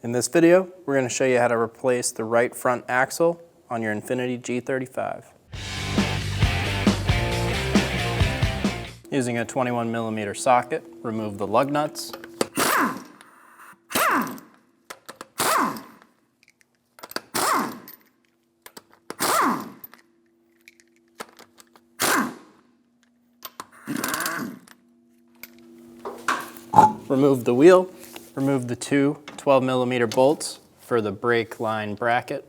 In this video, we're going to show you how to replace the right front axle on your INFINITI G35. Using a 21mm socket, remove the lug nuts. Remove the wheel. Remove the two 12mm bolts for the brake line bracket.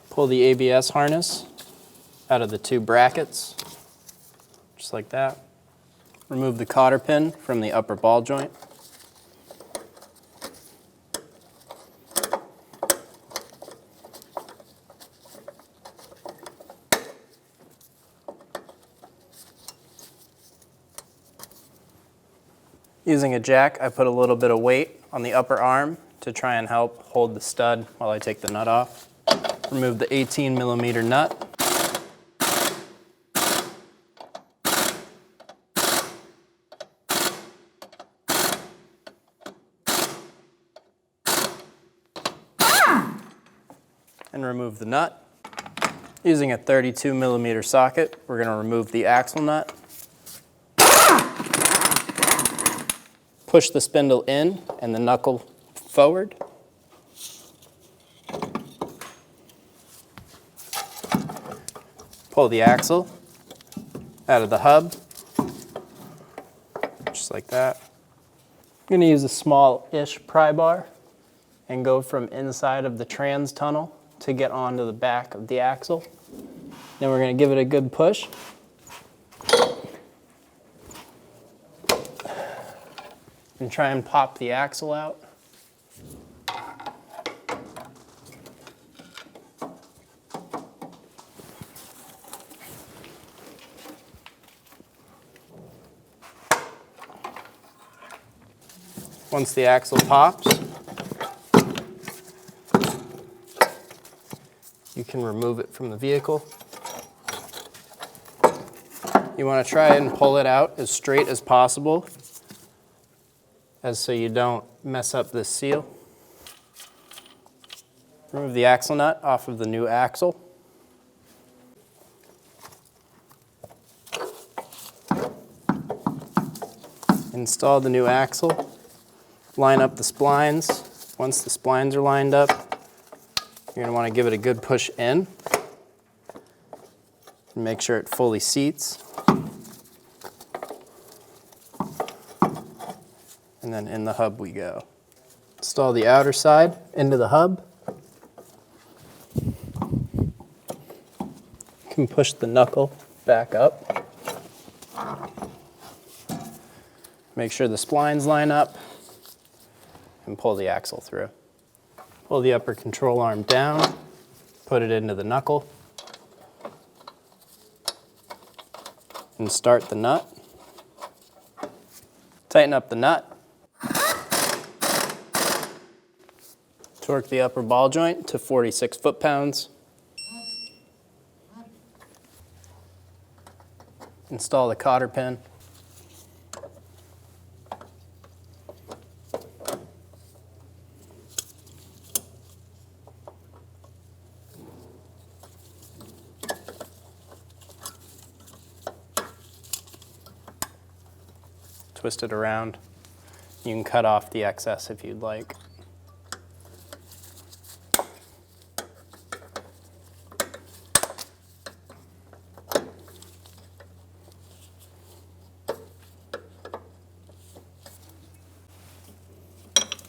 Pull the ABS harness out of the two brackets, just like that. Remove the cotter pin from the upper ball joint. Using a jack, I put a little bit of weight on the upper arm to try and help hold the stud while I take the nut off. Remove the 18mm nut. And remove the nut. Using a 32mm socket, we're going to remove the axle nut. Push the spindle in and the knuckle forward. Pull the axle out of the hub, just like that. I'm going to use a small-ish pry bar and go from inside of the trans tunnel to get onto the back of the axle. Then we're going to give it a good push. And try and pop the axle out. Once the axle pops, you can remove it from the vehicle. You want to try and pull it out as straight as possible, so you don't mess up this seal. Remove the axle nut off of the new axle. Install the new axle. Line up the splines. Once the splines are lined up, you're going to want to give it a good push in. And make sure it fully seats. And then in the hub we go. Install the outer side into the hub. You can push the knuckle back up. Make sure the splines line up and pull the axle through. Pull the upper control arm down, put it into the knuckle, and start the nut. Tighten up the nut. Torque the upper ball joint to 46 foot-pounds. Install the cotter pin. Twist it around. You can cut off the excess if you'd like.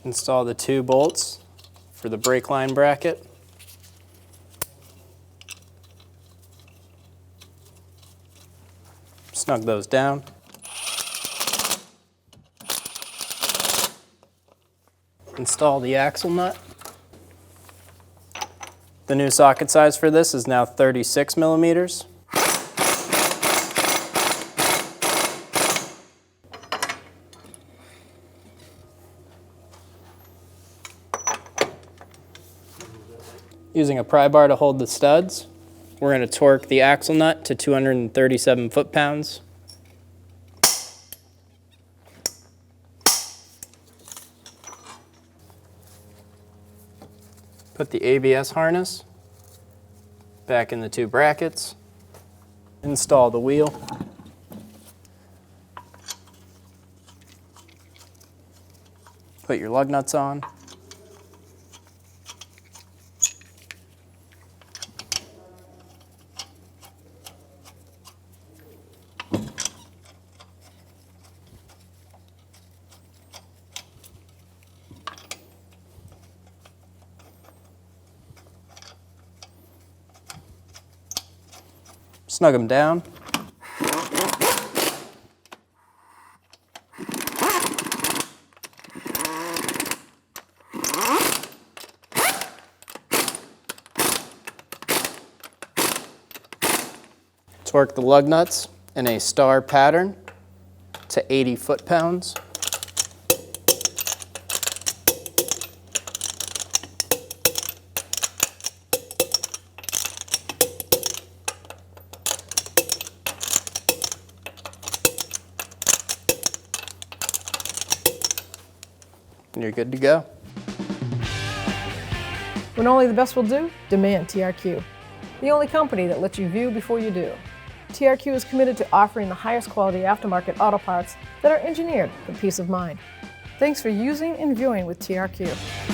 Install the two bolts for the brake line bracket. Snug those down. Install the axle nut. The new socket size for this is now 36mm. Using a pry bar to hold the studs, we're going to torque the axle nut to 237 foot-pounds. Put the ABS harness back in the two brackets. Install the wheel. Put your lug nuts on. Snug them down. Torque the lug nuts in a star pattern to 80 foot-pounds. And you're good to go. When only the best will do, demand TRQ. The only company that lets you view before you do. TRQ is committed to offering the highest quality aftermarket auto parts that are engineered for peace of mind. Thanks for using and viewing with TRQ.